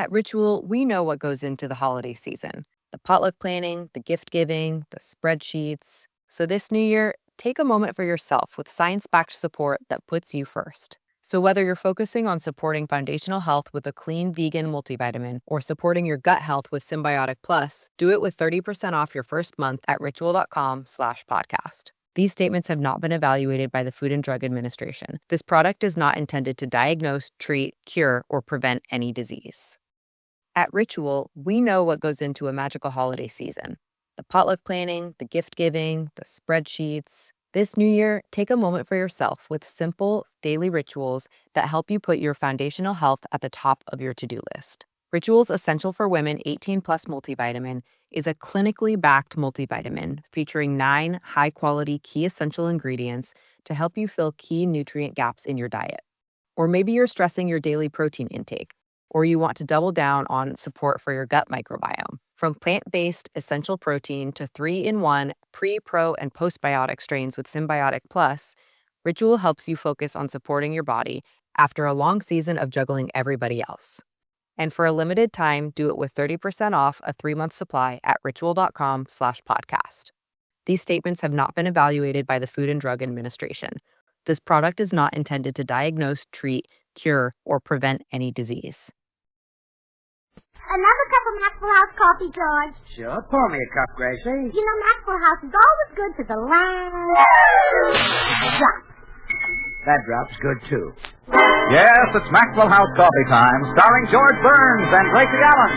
At Ritual, we know what goes into the holiday season. The potluck planning, the gift giving, the spreadsheets. So this new year, take a moment for yourself with science-backed support that puts you first. So whether you're focusing on supporting foundational health with a clean vegan multivitamin or supporting your gut health with Symbiotic Plus, do it with 30% off your first month at ritual.com/podcast. These statements have not been evaluated by the Food and Drug Administration. This product is not intended to diagnose, treat, cure, or prevent any disease. At Ritual, we know what goes into a magical holiday season. The potluck planning, the gift giving, the spreadsheets. This new year, take a moment for yourself with simple, daily rituals that help you put your foundational health at the top of your to-do list. Ritual's Essential for Women 18 Plus multivitamin is a clinically backed multivitamin featuring 9 high-quality key essential ingredients to help you fill key nutrient gaps in your diet. Or maybe you're stressing your daily protein intake, or you want to double down on support for your gut microbiome. From plant-based essential protein to 3-in-1 pre, pro, and postbiotic strains with Symbiotic Plus, Ritual helps you focus on supporting your body after a long season of juggling everybody else. And for a limited time, do it with 30% off a 3-month supply at ritual.com/podcast. These statements have not been evaluated by the Food and Drug Administration. This product is not intended to diagnose, treat, cure, or prevent any disease. Another cup of Maxwell House coffee, George. Sure. Pour me a cup, Gracie. You know, Maxwell House is always good to the last drop. That drop's good, too. Yes, it's Maxwell House Coffee Time, starring George Burns and Gracie Allen.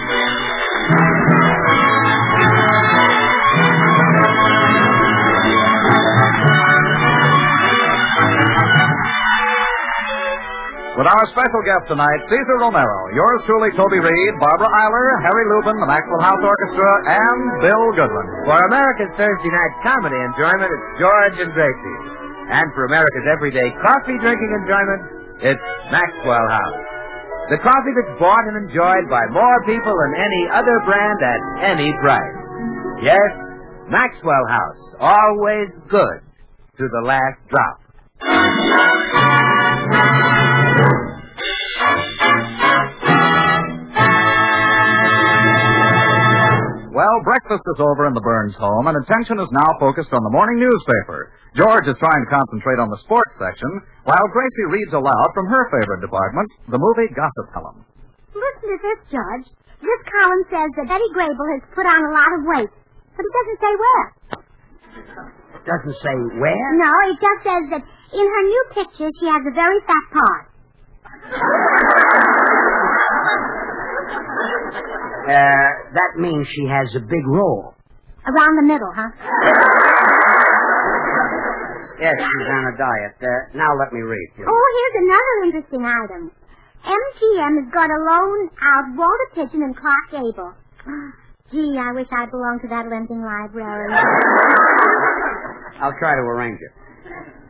With our special guest tonight, Cesar Romero, yours truly, Toby Reed, Barbara Eiler, Harry Lubin, the Maxwell House Orchestra, and Bill Goodwin. For America's Thursday night comedy enjoyment, it's George and Gracie. And for America's everyday coffee drinking enjoyment, it's Maxwell House. The coffee that's bought and enjoyed by more people than any other brand at any price. Yes, Maxwell House, always good to the last drop. Well, breakfast is over in the Burns home, and attention is now focused on the morning newspaper. George is trying to concentrate on the sports section, while Gracie reads aloud from her favorite department, the movie gossip column. Listen to this, George. This column says that Betty Grable has put on a lot of weight, but it doesn't say where. Doesn't say where? No, it just says that in her new picture she has a very fat part. That means she has a big roll. Around the middle, huh? Yes, she's on a diet. Now let me read. Oh, here's another interesting item. MGM has got to loan out Walter Pigeon and Clark Gable. Gee, I wish I belonged to that lending library. I'll try to arrange it.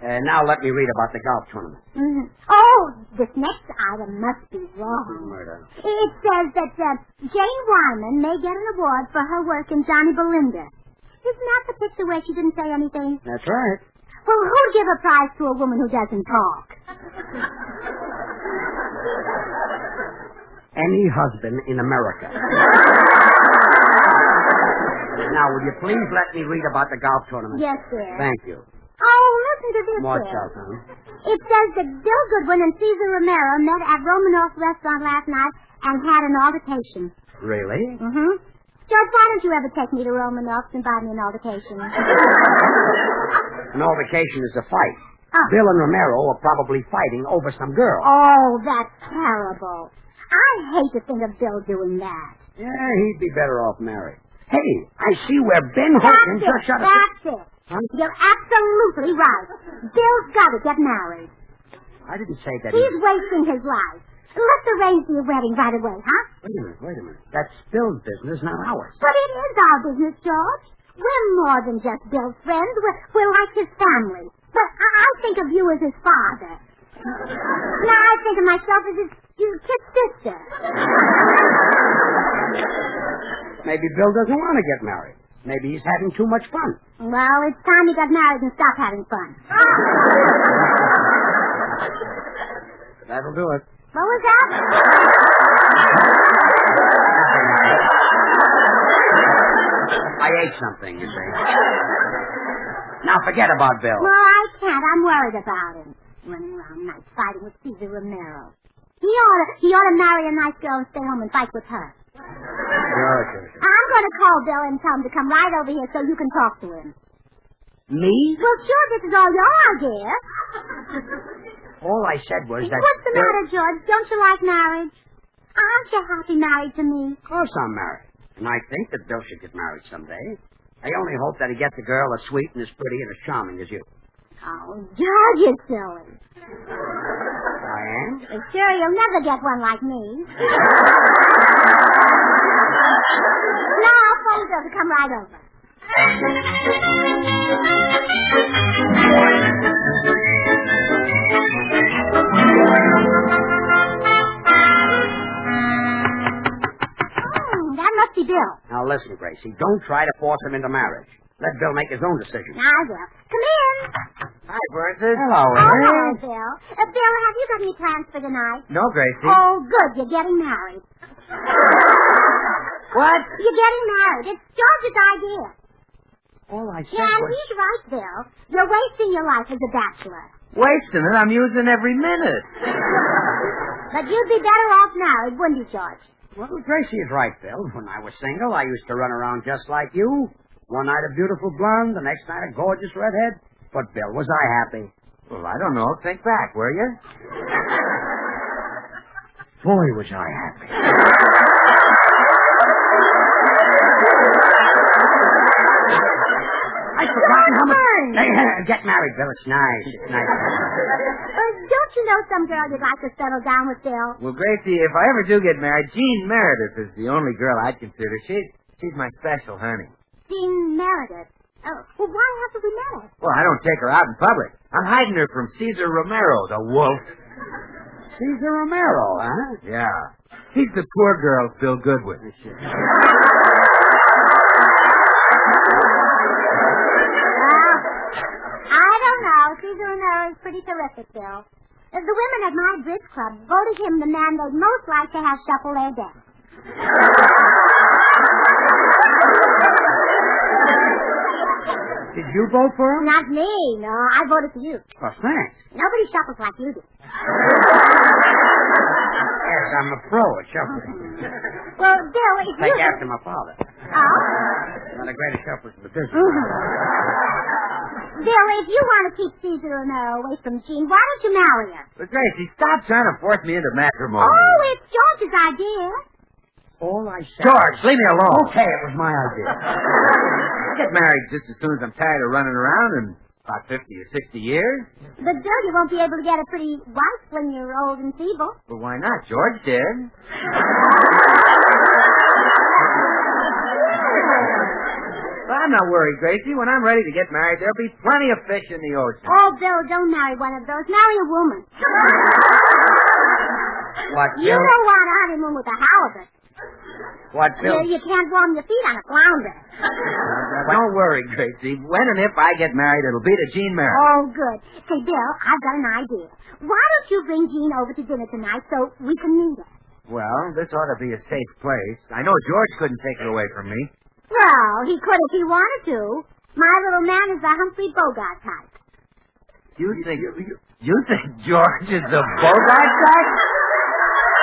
Now let me read about the golf tournament. Mm-hmm. Oh, this next item must be wrong. Murder. It says that Jane Wyman may get an award for her work in Johnny Belinda. Isn't that the picture where she didn't say anything? That's right. Well, who'd give a prize to a woman who doesn't talk? Any husband in America. Now, will you please let me read about the golf tournament? Yes, sir. Thank you. Oh, listen to this. Watch out, huh? It says that Bill Goodwin and Cesar Romero met at Romanoff's restaurant last night and had an altercation. Really? Mm-hmm. George, why don't you ever take me to Romanoff's and buy me an altercation? An altercation is a fight. Oh. Bill and Romero are probably fighting over some girl. Oh, that's terrible. I hate to think of Bill doing that. Yeah, he'd be better off married. Hey, I see where Ben Hogan just shut up. That's it. Huh? You're absolutely right. Bill's got to get married. I didn't say that. He's wasting his life. Let's arrange the wedding right away, huh? Wait a minute. That's Bill's business, not ours. But it is our business, George. We're more than just Bill's friends. We're like his family. But I think of you as his father. Now I think of myself as his kid sister. Maybe Bill doesn't want to get married. Maybe he's having too much fun. Well, it's time he got married and stopped having fun. That'll do it. What was that? ate something, you see. Now forget about Bill. No, I can't. I'm worried about him. Running around nights fighting with Caesar Romero. He ought to marry a nice girl and stay home and fight with her. Sure. I'm going to call Bill and tell him to come right over here so you can talk to him. Me? Well, sure, this is all your idea. All I said was that... What's the matter, George? Don't you like marriage? Aren't you happy married to me? Of course I'm married. And I think that Bill should get married someday. I only hope that he gets a girl as sweet and as pretty and as charming as you. Oh, George, you're silly. I am? Well, sure, you'll never get one like me. No, I'll phone Bill to come right over. That must be Bill. Now listen, Gracie, don't try to force him into marriage. Let Bill make his own decision. I will. Come in. Hi, Burnses. Hello, Oh, hello, Bill. Bill, have you got any plans for tonight? No, Gracie. Oh, good. You're getting married. What? You're getting married. It's George's idea. All I said Yeah, and was... he's right, Bill. You're wasting your life as a bachelor. Wasting it. I'm using every minute. But you'd be better off married, wouldn't you, George? Well, Gracie is right, Bill. When I was single, I used to run around just like you. One night a beautiful blonde, the next night a gorgeous redhead. But, Bill, was I happy? Well, I don't know. Think back, will you? Boy, was I happy. I'd forgotten how much... Hey, get married, Bill. It's nice. It's nice. Don't you know some girl you'd like to settle down with, Bill? Well, Gracie, if I ever do get married, Jean Meredith is the only girl I'd consider. She's my special honey. Jean Meredith. Oh, well, why haven't we met her? Well, I don't take her out in public. I'm hiding her from Caesar Romero, the wolf. Caesar Romero, huh? Yeah. He's the poor girl Bill Goodwin. I don't know. Caesar Romero is pretty terrific, Bill. The women at my bridge club voted him the man they'd most like to have shuffle their decks. Did you vote for him? Not me, no. I voted for you. Well, thanks. Nobody shuffles like you do. Yes, I'm a pro at shuffling. Well, Bill, if Take you... after my father. Oh? One of the greatest shufflers in the business. Bill, if you want to keep Caesar Romero away from Jean, why don't you marry her? But, Gracie, stop trying to force me into matrimony. Oh, it's George's idea. All I said... George, leave me alone. Okay, it was my idea. I'll get married just as soon as I'm tired of running around in about 50 or 60 years. But, Bill, you won't be able to get a pretty wife when you're old and feeble. Well, why not? George did. Well, I'm not worried, Gracie. When I'm ready to get married, there'll be plenty of fish in the ocean. Oh, Bill, don't marry one of those. Marry a woman. What, You Bill? don't want a honeymoon with a halibut. What, Bill? You can't warm your feet on a flounder. Don't worry, Gracie. When and if I get married, it'll be to Jean Meredith. Oh, good. Say, Bill, I've got an idea. Why don't you bring Jean over to dinner tonight so we can meet her? Well, this ought to be a safe place. I know George couldn't take her away from me. Well, he could if he wanted to. My little man is the Humphrey Bogart type. You think George is the Bogart type?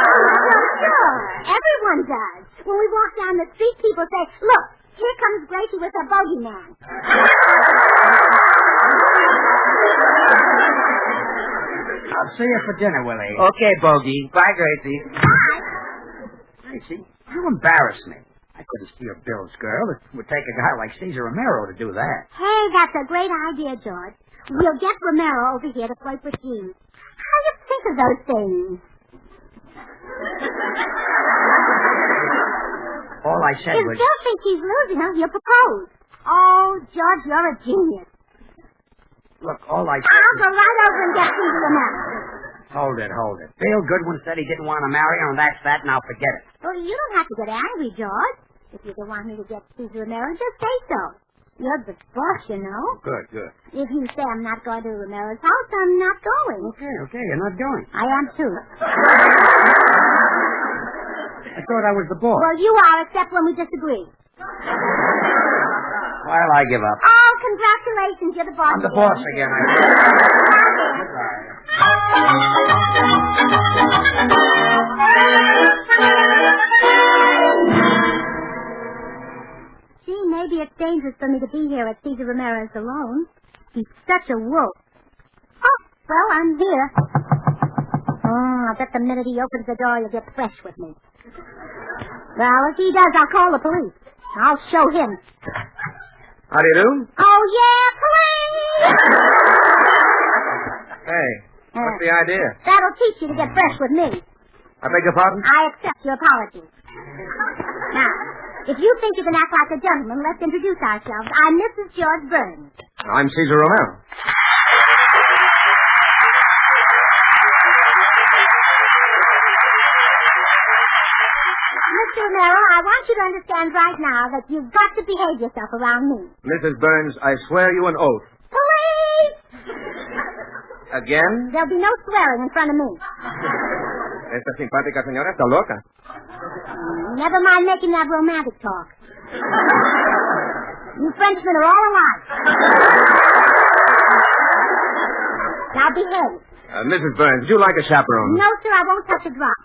Sure. Everyone does. When we walk down the street, people say, look, here comes Gracie with her bogeyman. I'll see you for dinner, Willie. Okay, Bogey. Bye, Gracie. Bye. Gracie, you embarrass me. I couldn't steal Bill's girl. It would take a guy like Caesar Romero to do that. Hey, that's a great idea, George. We'll get Romero over here to flirt with Jean. How do you think of those things? All I said If was... Bill thinks he's losing her, he'll propose. Oh, George, you're a genius. Look, all I said I'll was... go right over and get Caesar Romero. Hold it. Bill Goodwin said he didn't want to marry her, and that's that. Now forget it. Well, you don't have to get angry, George. If you don't want me to get Caesar Romero, just say so. You're the boss, you know. Good. If you say I'm not going to Romero's house, I'm not going. Okay, you're not going. I am too. I thought I was the boss. Well, you are, except when we disagree. Well, I give up. Oh, congratulations. You're the boss. I'm the boss again. Gee, maybe it's dangerous for me to be here at Cesar Romero's alone. He's such a wolf. Oh, well, I'm here. Oh, I bet the minute he opens the door, you'll get fresh with me. Well, if he does, I'll call the police. I'll show him. How do you do? Oh, yeah, police! Hey, what's the idea? That'll teach you to get fresh with me. I beg your pardon? I accept your apology. Now, if you think you can act like a gentleman, let's introduce ourselves. I'm Mrs. George Burns. I'm Cesar Romero. Mr. Romero, I want you to understand right now that you've got to behave yourself around me. Mrs. Burns, I swear you an oath. Police! Again? There'll be no swearing in front of me. Esta simpática señora está loca. Never mind making that romantic talk. You Frenchmen are all alike. Now behave. Mrs. Burns, would you like a chaperone? No, sir, I won't touch a drop.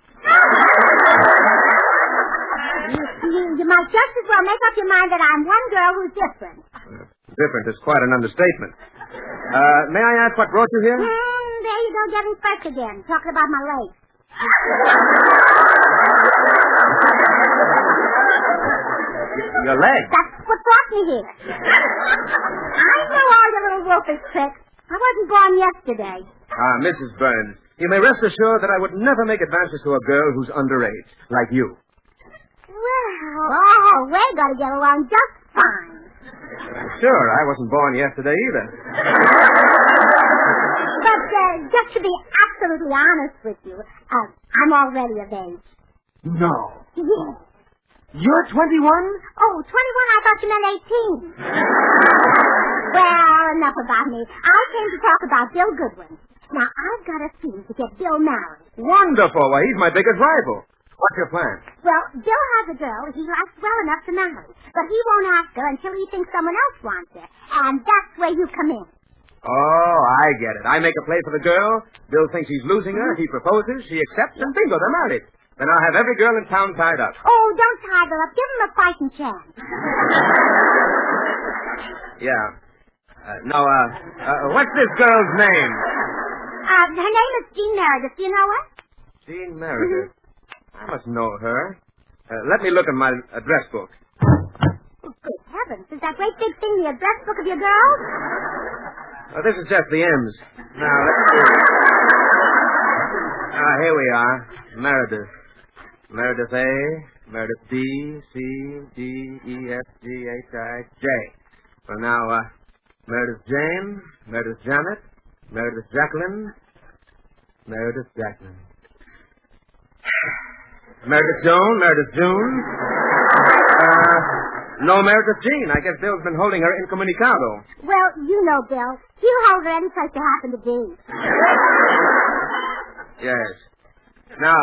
You might just as well make up your mind that I'm one girl who's different. Different is quite an understatement. May I ask what brought you here? There you go, getting fresh again, talking about my legs. Your leg? That's what brought me here. I know all your little wolfish tricks. I wasn't born yesterday. Mrs. Burns, you may rest assured that I would never make advances to a girl who's underage, like you. Well, we're going to get along just fine. Sure, I wasn't born yesterday either. But just to be absolutely honest with you, I'm already of age. No. Yes. You're 21? Oh, 21? I thought you meant 18. Well, enough about me. I came to talk about Bill Goodwin. Now, I've got a scheme to get Bill married. Wonderful. Why, he's my biggest rival. What's your plan? Well, Bill has a girl he likes well enough to marry, but he won't ask her until he thinks someone else wants her. And that's where you come in. Oh, I get it. I make a play for the girl. Bill thinks he's losing her. He proposes. She accepts, and bingo, they're married. Then I'll have every girl in town tied up. Oh, don't tie her up. Give him a fighting chance. Yeah. What's this girl's name? Her name is Jean Meredith. Do you know her? Jean Meredith. I must know her. Let me look in my address book. Oh, good heavens. Is that great big thing the address book of your girl? This is just the M's. Now, let's see. Here we are. Meredith. Meredith A, Meredith B, C, D, E, F, G, H, I, J. Well, now, Meredith Jane, Meredith Janet, Meredith Jacqueline, Meredith Jacqueline. Meredith Joan, Meredith June. No Meredith Jean. I guess Bill's been holding her incommunicado. Well, you know Bill. He'll hold her any place you happen to be. Yes. Now,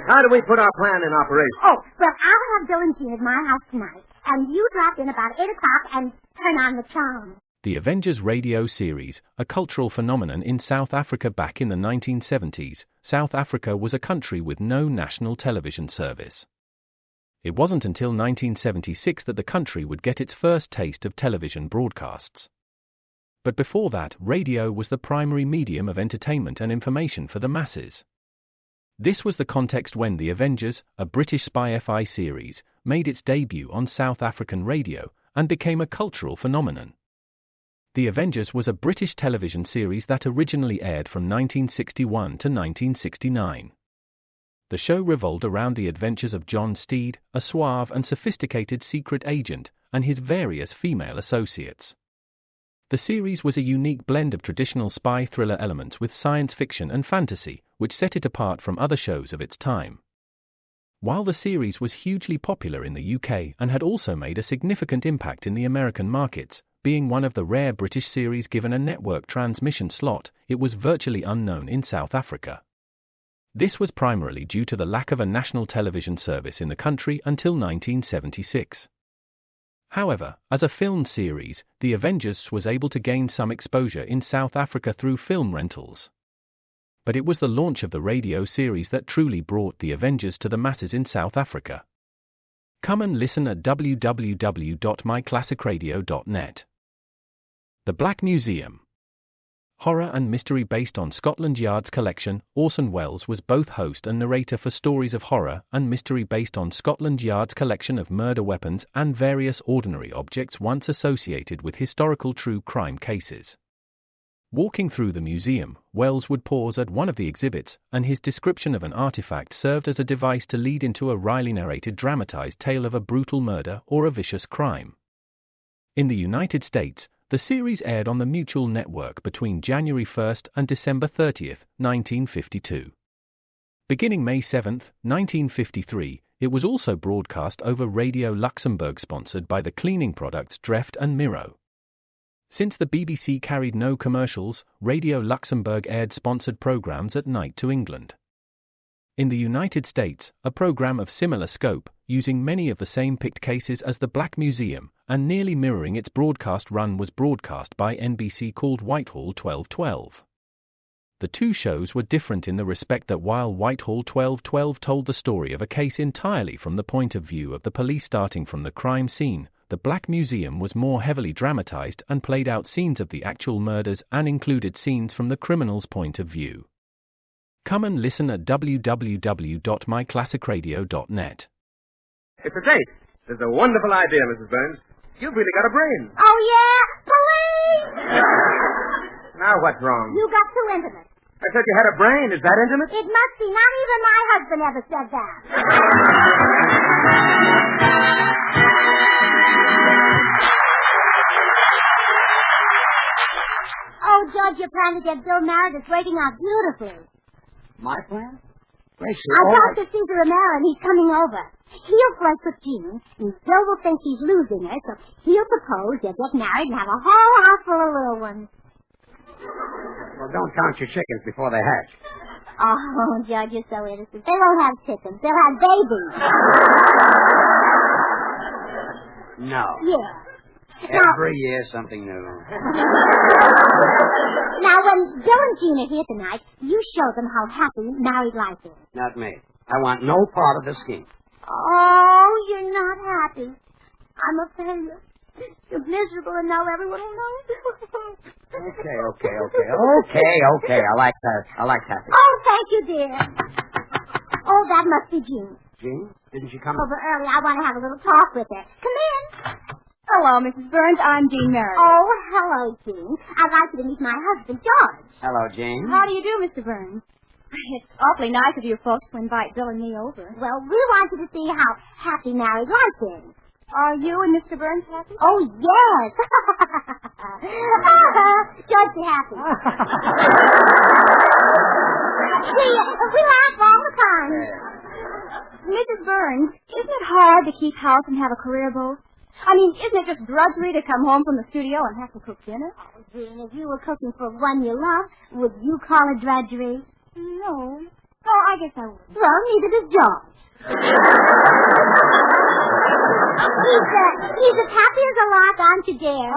how do we put our plan in operation? Oh, well, I'll have Bill and Jean at my house tonight, and you drop in about 8 o'clock and turn on the charm. The Avengers radio series, a cultural phenomenon in South Africa back in the 1970s. South Africa was a country with no national television service. It wasn't until 1976 that the country would get its first taste of television broadcasts. But before that, radio was the primary medium of entertainment and information for the masses. This was the context when The Avengers, a British spy FI series, made its debut on South African radio and became a cultural phenomenon. The Avengers was a British television series that originally aired from 1961 to 1969. The show revolved around the adventures of John Steed, a suave and sophisticated secret agent, and his various female associates. The series was a unique blend of traditional spy thriller elements with science fiction and fantasy, which set it apart from other shows of its time. While the series was hugely popular in the UK and had also made a significant impact in the American markets, being one of the rare British series given a network transmission slot, it was virtually unknown in South Africa. This was primarily due to the lack of a national television service in the country until 1976. However, as a film series, The Avengers was able to gain some exposure in South Africa through film rentals. But it was the launch of the radio series that truly brought The Avengers to the masses in South Africa. Come and listen at www.myclassicradio.net. The Black Museum. Horror and mystery based on Scotland Yard's collection, Orson Welles was both host and narrator for stories of horror and mystery based on Scotland Yard's collection of murder weapons and various ordinary objects once associated with historical true crime cases. Walking through the museum, Welles would pause at one of the exhibits, and his description of an artifact served as a device to lead into a wryly narrated dramatized tale of a brutal murder or a vicious crime. In the United States, the series aired on the Mutual Network between January 1st and December 30th, 1952. Beginning May 7th, 1953, it was also broadcast over Radio Luxembourg, sponsored by the cleaning products Dreft and Miro. Since the BBC carried no commercials, Radio Luxembourg aired sponsored programs at night to England. In the United States, a program of similar scope, using many of the same picked cases as the Black Museum, and nearly mirroring its broadcast run, was broadcast by NBC called Whitehall 1212. The two shows were different in the respect that while Whitehall 1212 told the story of a case entirely from the point of view of the police starting from the crime scene, the Black Museum was more heavily dramatized and played out scenes of the actual murders and included scenes from the criminal's point of view. Come and listen at www.myclassicradio.net. It's a date. It's a wonderful idea, Mrs. Burns. You've really got a brain. Oh, yeah? Police! Now what's wrong? You got too intimate. I said you had a brain. Is that intimate? It must be. Not even my husband ever said that. Oh, George, your plan to get Bill married is working out beautifully. My plan? Gracie, I talked to Cesar Romero, and he's coming over. He'll flirt with Jean, and Bill will think he's losing her, so he'll propose, they'll get married, and have a whole house full of little ones. Well, don't count your chickens before they hatch. Oh, George, you're so innocent. They won't have chickens. They'll have babies. No. Yeah. Every year, something new. Now, when Bill and Jean are here tonight, you show them how happy married life is. Not me. I want no part of the scheme. Oh, you're not happy. I'm a failure. You're miserable, and now everyone will know. Okay. I like that. I like happy. Oh, thank you, dear. Oh, that must be Jean. Jean? Didn't she come? Over early. I want to have a little talk with her. Come in. Hello, Mrs. Burns. I'm Jean Merritt. Oh, hello, Jean. I'd like you to meet my husband, George. Hello, Jean. How do you do, Mr. Burns? It's awfully nice of you folks to invite Bill and me over. Well, we want you to see how happy married life is. Are you and Mr. Burns happy? Oh, yes. George, be happy. See, we laugh all the time. Mrs. Burns, isn't it hard to keep house and have a career both? I mean, isn't it just drudgery to come home from the studio and have to cook dinner? Oh, Jean, if you were cooking for one you love, would you call it drudgery? No. Oh, I guess I would. Well, neither does George. He's as happy as a lark, aren't you, dear?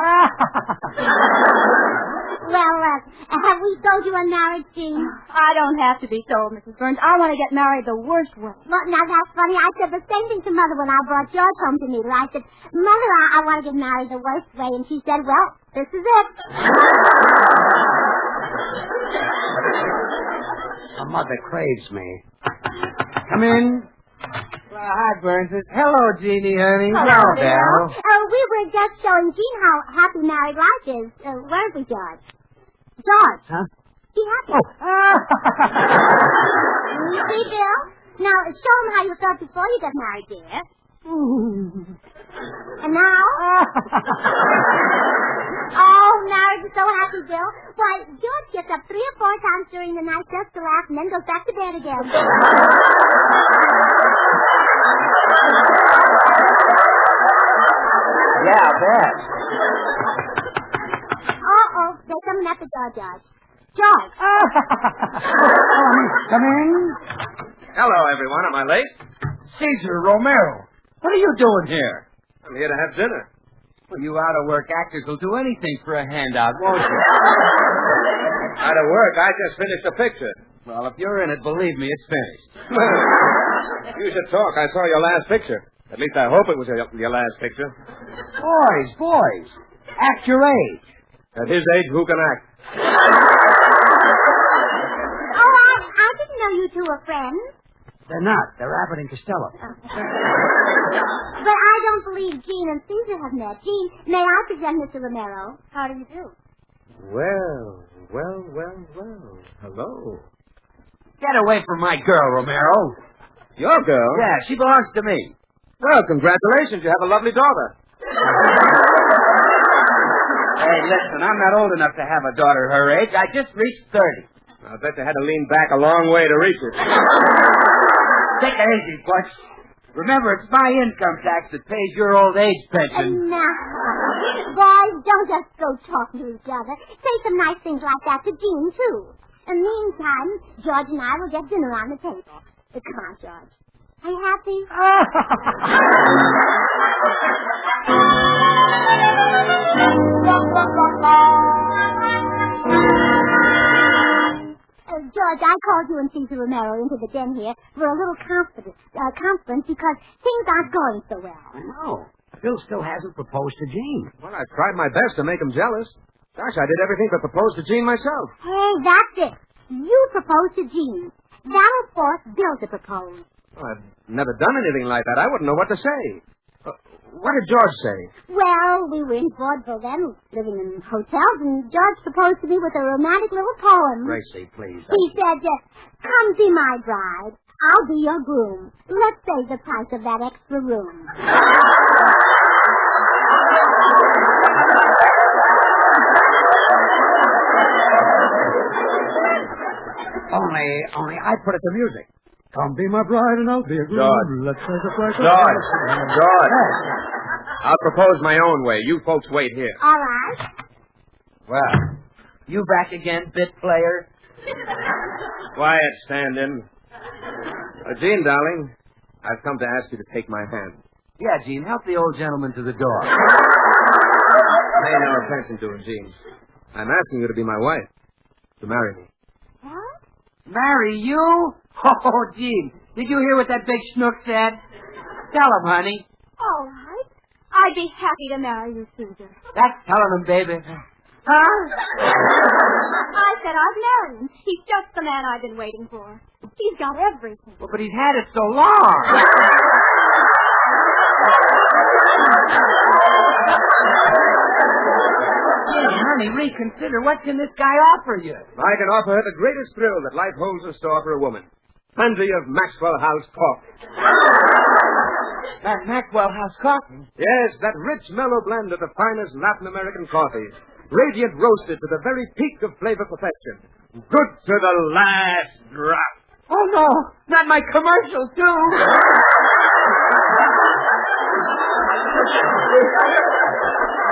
Well, have we told you I'm married, Jean? I don't have to be told, Mrs. Burns. I want to get married the worst way. Well, now, that's funny. I said the same thing to Mother when I brought George home to meet her. I said, Mother, I want to get married the worst way. And she said, well, this is it. My mother craves me. Come in. Well, hi, Burns. Hello, Jeannie, honey. Hello, Belle. We were just showing Jean how happy married life is. Weren't we, George? George. Huh? Be happy. Oh. You see, Bill? Now, show him how you felt before you got married, dear. And now? Oh, marriage is so happy, Bill. Why, George gets up 3 or 4 times during the night just to laugh and then goes back to bed again. Yeah, I bet. Uh-oh, there's someone at the door, George. George. Come in. Hello, everyone. Am I late? Cesar Romero. What are you doing here? I'm here to have dinner. Well, you out-of-work actors will do anything for a handout, won't you? Out of work. I just finished a picture. Well, if you're in it, believe me, it's finished. You should talk. I saw your last picture. At least I hope it was your last picture. Boys. Act your age. At his age, who can act? Oh, I didn't know you two were friends. They're not. They're Abbott and Costello. But I don't believe Jean and Caesar have met. Jean, may I present Mr. Romero? How do you do? Well. Hello. Get away from my girl, Romero. Your girl? Yeah, she belongs to me. Well, congratulations. You have a lovely daughter. Hey, listen, I'm not old enough to have a daughter her age. I just reached 30. I bet you had to lean back a long way to reach it. Take it easy, Butch. Remember, it's my income tax that pays your old age pension. Now, boys, don't just go talking to each other. Say some nice things like that to Jean, too. In the meantime, George and I will get dinner on the table. Come on, George. Are you happy? George, I called you and Caesar Romero into the den here for a little conference because things aren't going so well. I know. Bill still hasn't proposed to Jean. Well, I tried my best to make him jealous. Gosh, I did everything but propose to Jean myself. Hey, that's it. You proposed to Jean. That'll force Bill to propose. Well, I've never done anything like that. I wouldn't know what to say. What did George say? Well, we were in vaudeville then, living in hotels, and George proposed to me with a romantic little poem. Gracie, please. He said, come be my bride. I'll be your groom. Let's save the price of that extra room. Only I put it to music. Come be my bride and I'll be a groom. George. Let's save the price of George. I'll propose my own way. You folks wait here. All right. Well, you back again, bit player? Quiet, stand-in. Jean, darling, I've come to ask you to take my hand. Yeah, Gene, help the old gentleman to the door. Pay no attention to him, Jean. I'm asking you to be my wife. To marry me. What? Marry you? Oh, Gene, did you hear what that big schnook said? Tell him, honey. All right. I'd be happy to marry you, Caesar. That's telling him, baby. Huh? I said I'd marry him. He's just the man I've been waiting for. He's got everything. Well, but he's had it so long. Honey, reconsider. What can this guy offer you? I can offer her the greatest thrill that life holds in store for a woman. Plenty of Maxwell House coffee. That Maxwell House coffee? Yes, that rich, mellow blend of the finest Latin American coffees. Radiant roasted to the very peak of flavor perfection. Good to the last drop. Oh, no. Not my commercial, too.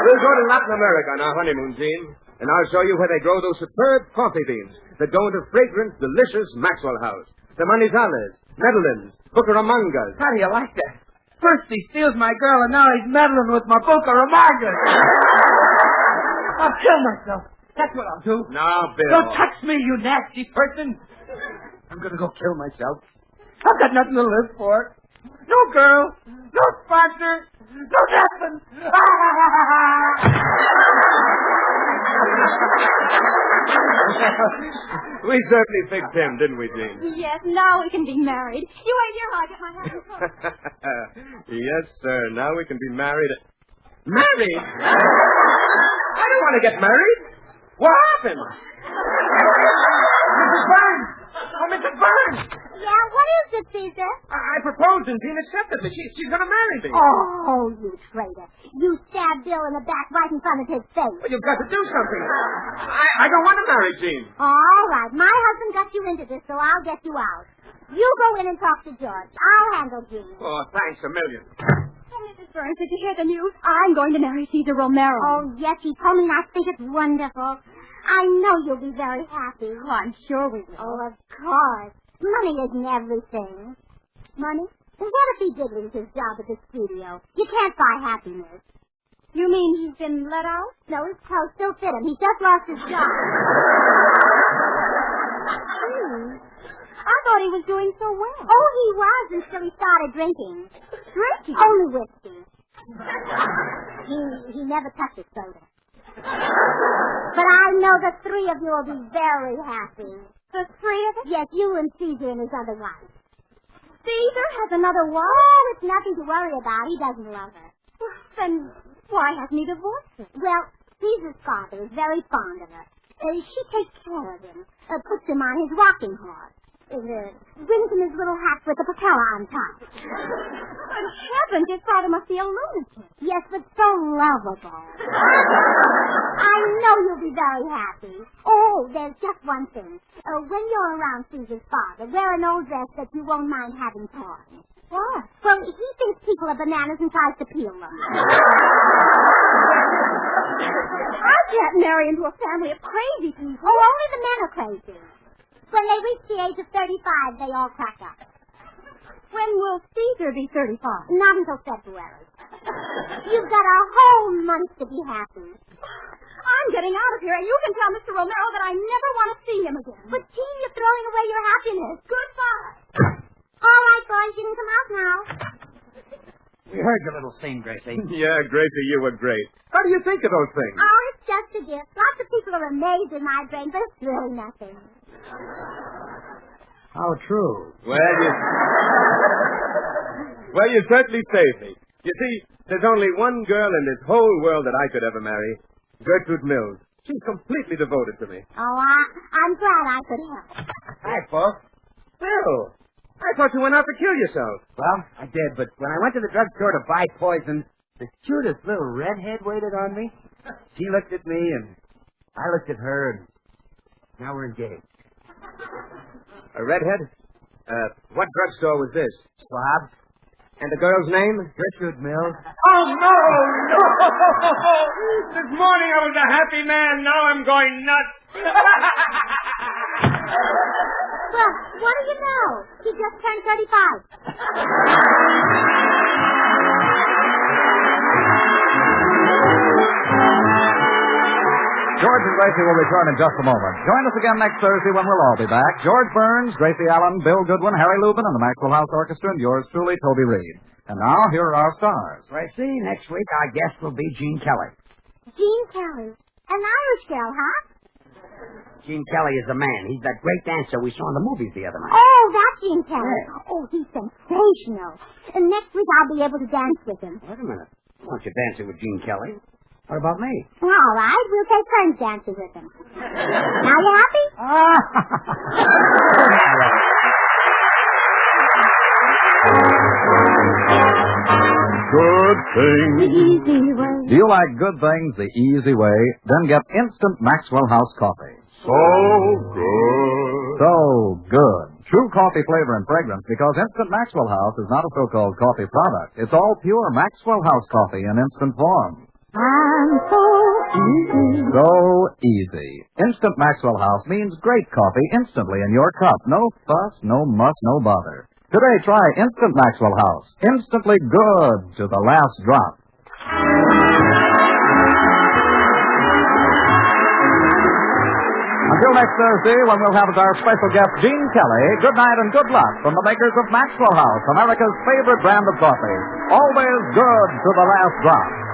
We'll go to Latin America on our honeymoon, Jean, and I'll show you where they grow those superb coffee beans that go into fragrant, delicious Maxwell House. The Manizales, Netherlands, Bucaramangas. How do you like that? First he steals my girl, and now he's meddling with my Bucaramangas. I'll kill myself. That's what I'll do. Now, Bill. Don't touch me, you nasty person. I'm going to go kill myself. I've got nothing to live for. No girl, no sponsor, no nothing. We certainly fixed him, didn't we, Jean? Yes, now we can be married. You wait here while I get my happy coat. Yes, sir. Now we can be married. Married? I don't want to get married. What happened? Mrs. Burns! Oh, Mrs. Burns! Yeah, what is it, Caesar? I proposed and Jean accepted me. She's going to marry me. Oh, you traitor. You stabbed Bill in the back right in front of his face. Well, you've got to do something. I don't want to marry Jean. All right. My husband got you into this, so I'll get you out. You go in and talk to George. I'll handle Jean. Oh, thanks a million. Oh, Mrs. Burns, did you hear the news? I'm going to marry Caesar Romero. Oh, yes, he told me, and I think it's wonderful. I know you'll be very happy. Oh, I'm sure we will. Oh, of course. Money isn't everything. Money? What if he did lose his job at the studio? You can't buy happiness. You mean he's been let out? No, his clothes still fit him. He just lost his job. I thought he was doing so well. Oh, he was until he started drinking. Drinking? Only whiskey. He never touched a soda. But I know the three of you will be very happy. The three of us? Yes, you and Caesar and his other wife. Caesar has another wife? Oh, it's nothing to worry about. He doesn't love her. Then why hasn't he divorced her? Well, Caesar's father is very fond of her. She takes care of him, puts him on his rocking horse, brings him his little hat with the propeller on top. Good heavens, his father must be a lunatic. Yes, but so lovable. I know you'll be very happy. Oh, there's just one thing. When you're around Caesar's father, wear an old dress that you won't mind having torn. What? Well, he thinks people are bananas and tries to peel them. I can't marry into a family of crazy people. Oh, only the men are crazy. When they reach the age of 35, they all crack up. When will Caesar be 35? Not until February. You've got a whole month to be happy. I'm getting out of here, and you can tell Mr. Romero that I never want to see him again. But, Gene, you're throwing away your happiness. Goodbye. All right, boys, you can come out now. We heard your little scene, Gracie. Yeah, Gracie, you were great. How do you think of those things? Oh, it's just a gift. Lots of people are amazed at my brain, but it's really nothing. How true. Well, you certainly saved me. You see, there's only one girl in this whole world that I could ever marry. Gertrude Mills. She's completely devoted to me. Oh, I'm glad I could help. Hi, folks. Bill, I thought you went out to kill yourself. Well, I did, but when I went to the drugstore to buy poison, the cutest little redhead waited on me. She looked at me, and I looked at her, and now we're engaged. A redhead? What drugstore was this? Schwab? And the girl's name? Gertrude Mills. Oh, no! This morning I was a happy man. Now I'm going nuts. Well, what do you know? He just turned 35. George and Gracie will return in just a moment. Join us again next Thursday when we'll all be back. George Burns, Gracie Allen, Bill Goodwin, Harry Lubin, and the Maxwell House Orchestra, and yours truly, Toby Reed. And now, here are our stars. Gracie, next week our guest will be Gene Kelly. Gene Kelly. An Irish girl, huh? Gene Kelly is a man. He's that great dancer we saw in the movies the other night. Oh, that's Gene Kelly. Yeah. Oh, he's sensational. And next week I'll be able to dance with him. Wait a minute. Why don't you dance it with Gene Kelly? What about me? All right, we'll take turns dancing with him. Now you happy? Good things. The easy way. Do you like good things the easy way? Then get instant Maxwell House coffee. So good. So good. True coffee flavor and fragrance because Instant Maxwell House is not a so-called coffee product. It's all pure Maxwell House coffee in instant form. I'm so easy. So easy. Instant Maxwell House means great coffee instantly in your cup. No fuss, no muss, no bother. Today, try Instant Maxwell House. Instantly good to the last drop. Until next Thursday, when we'll have as our special guest Gene Kelly, good night and good luck from the makers of Maxwell House, America's favorite brand of coffee. Always good to the last drop.